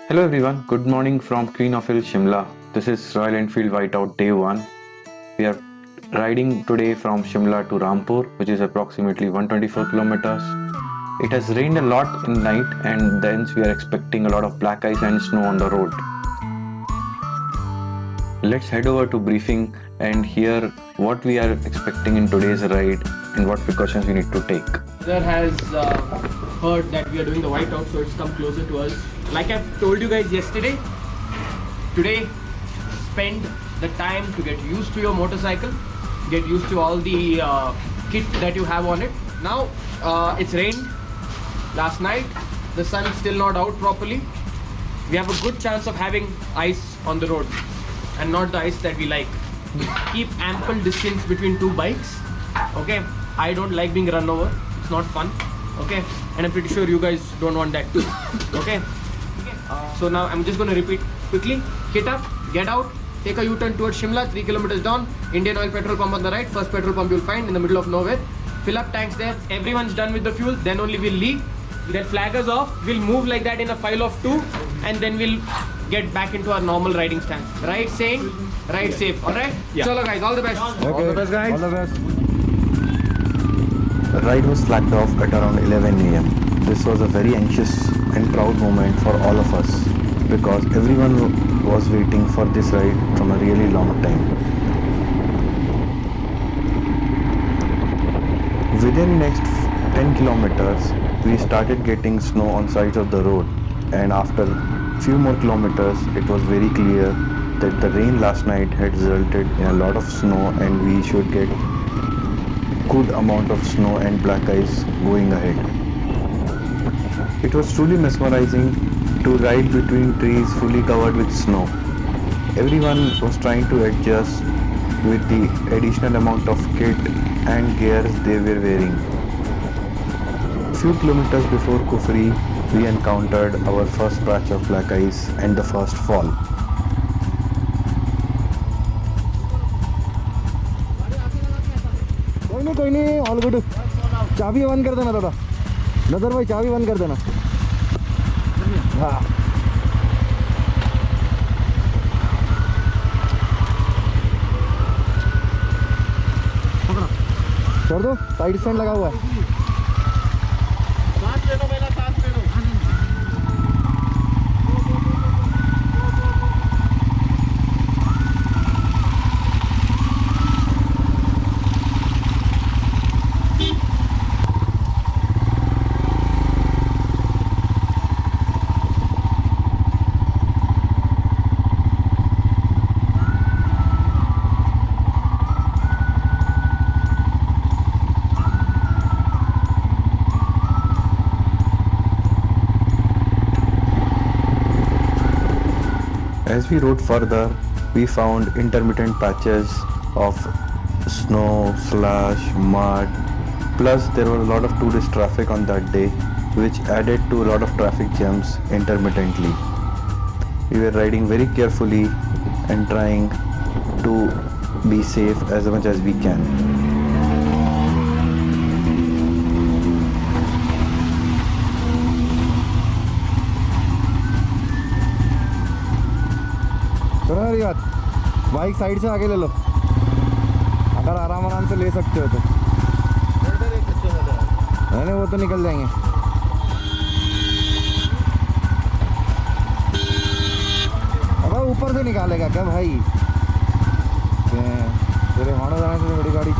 Hello everyone, good morning from Queen of Hill, Shimla. This is Royal Enfield Whiteout Day 1. We are riding today from Shimla to Rampur, which is approximately 124 kilometers. It has rained a lot in night and thence we are expecting a lot of black ice and snow on the road. Let's head over to briefing and hear what we are expecting in today's ride and what precautions we need to take. Brother has heard that we are doing the whiteout, so it's come closer to us. Like I've told you guys yesterday, today spend the time to get used to your motorcycle, get used to all the kit that you have on it. Now it's rained last night, the sun is still not out properly. We have a good chance of having ice on the road and not the ice that we like. Keep ample distance between two bikes. Okay, I don't like being run over, it's not fun. Okay, and I'm pretty sure you guys don't want that too. Okay, so now I'm just going to repeat quickly. Hit up, get out, take a U-turn towards Shimla, 3 kilometers down. Indian Oil petrol pump on the right, first petrol pump you'll find in the middle of nowhere. Fill up tanks there. Everyone's done with the fuel, then only we'll leave. Then flag us off, we'll move like that in a file of 2, and then we'll get back into our normal riding stance. Ride sane, ride safe. Alright? Yeah. Chalo guys, all the best. Okay. All the best guys. All the best. The ride was flagged off at around 11 am. This was a very anxious and proud moment for all of us because everyone was waiting for this ride from a really long time. Within next 10 kilometers, we started getting snow on sides of the road, and after few more kilometers, it was very clear that the rain last night had resulted in a lot of snow and we should get good amount of snow and black ice going ahead. It was truly mesmerizing to ride between trees fully covered with snow. Everyone was trying to adjust with the additional amount of kit and gears they were wearing. Few kilometers before Kufri, we encountered our first patch of black ice and the first fall. कोई नहीं all good चाबी बंद कर देना दादा नजर भाई चाबी बंद कर देना हाँ छोड़ दो साइड स्टैंड लगा हुआ है As we rode further, we found intermittent patches of snow, slush, mud. Plus, there was a lot of tourist traffic on that day, which added to a lot of traffic jams intermittently. We were riding very carefully and trying to be safe as much as we can. सुनो मेरी बात bike side से आगे ले लो अगर आराम से ले सकते हो तो नहीं वो तो निकल जाएंगे अबे ऊपर से निकालेगा क्या भाई तेरे हाना जाने से बड़ी गाड़ी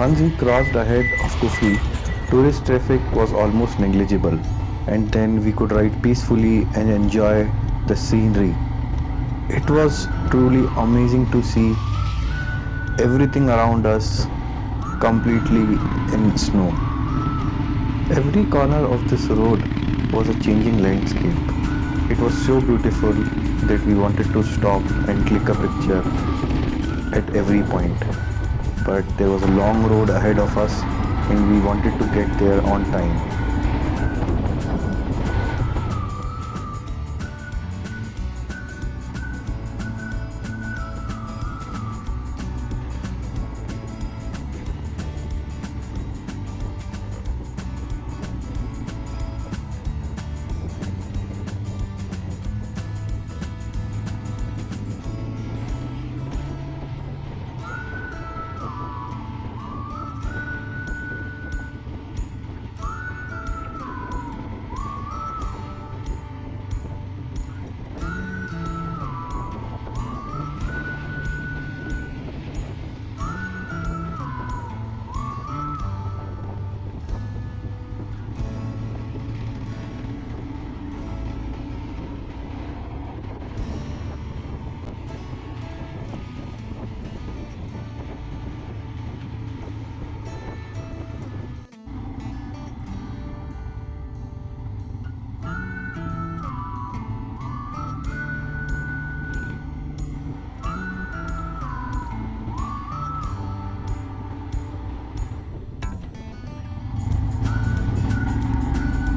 Once we crossed ahead of Kufri, tourist traffic was almost negligible, and then we could ride peacefully and enjoy the scenery. It was truly amazing to see everything around us completely in snow. Every corner of this road was a changing landscape. It was so beautiful that we wanted to stop and click a picture at every point. But there was a long road ahead of us and we wanted to get there on time.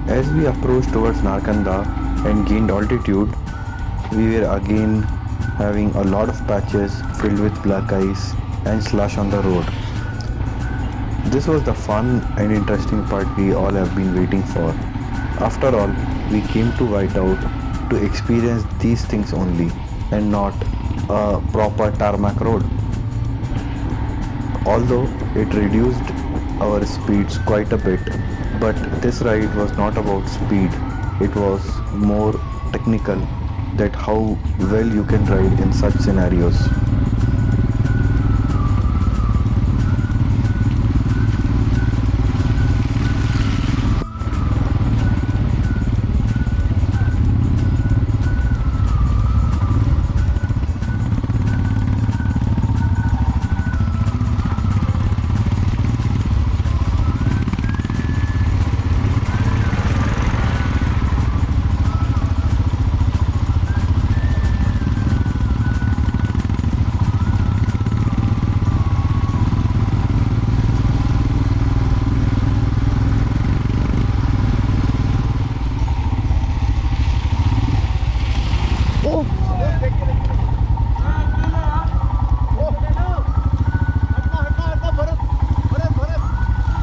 As we approached towards Narkanda and gained altitude, we were again having a lot of patches filled with black ice and slush on the road. This was the fun and interesting part we all have been waiting for. After all, we came to Whiteout to experience these things only and not a proper tarmac road. Although it reduced our speeds quite a bit, but this ride was not about speed, it was more technical, that how well you can ride in such scenarios.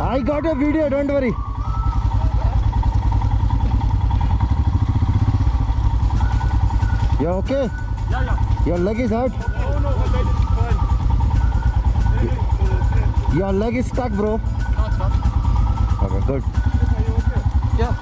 I got a video, don't worry. You okay? Yeah. Your leg is hurt? No, my leg is fine. Your leg is stuck, bro. No, it's not. Okay, good. Are you okay? Yeah.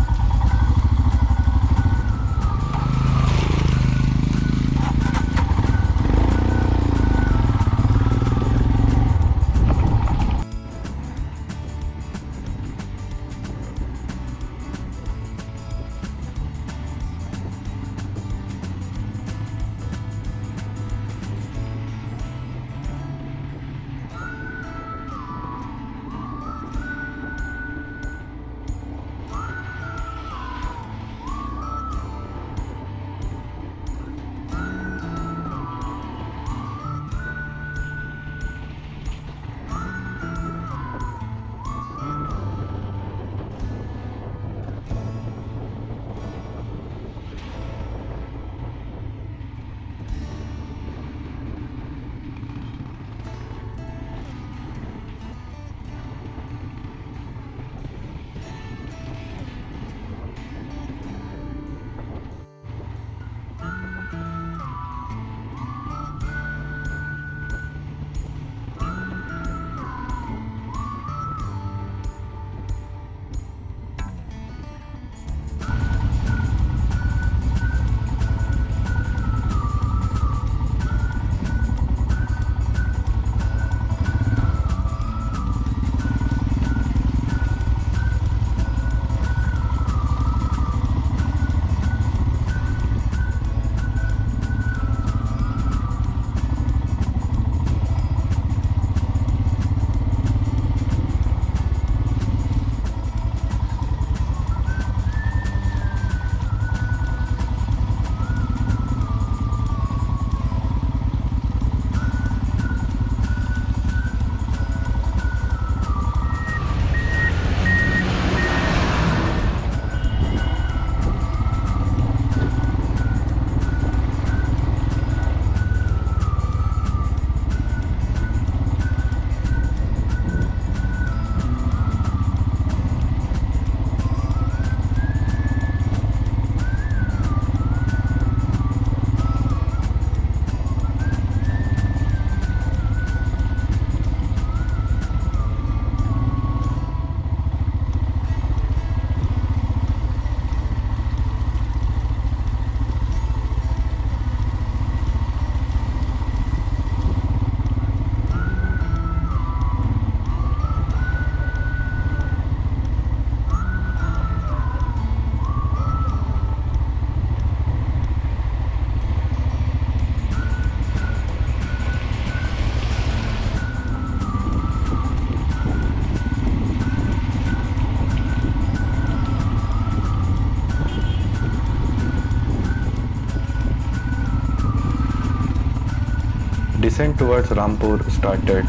descent towards Rampur started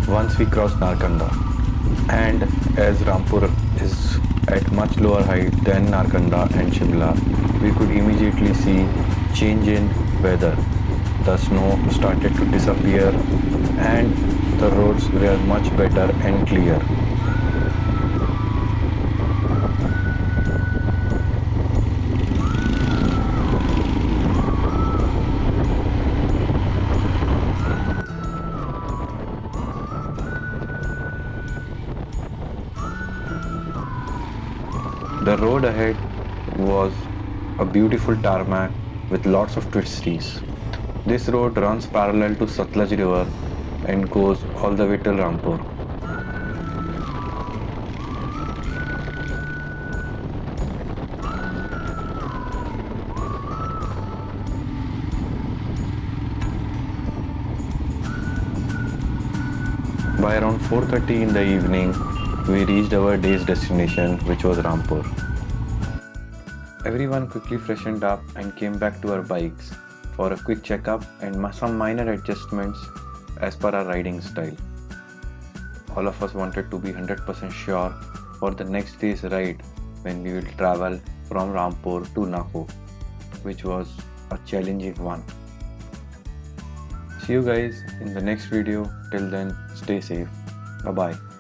once we crossed Narkanda, and as Rampur is at much lower height than Narkanda and Shimla, we could immediately see change in weather. The snow started to disappear and the roads were much better and clear. The road ahead was a beautiful tarmac with lots of twisties. This road runs parallel to Satluj River and goes all the way till Rampur. By around 4:30 in the evening, we reached our day's destination, which was Rampur. Everyone quickly freshened up and came back to our bikes for a quick checkup and some minor adjustments as per our riding style. All of us wanted to be 100% sure for the next day's ride when we will travel from Rampur to Nako, which was a challenging one. See you guys in the next video. Till then, stay safe. Bye bye.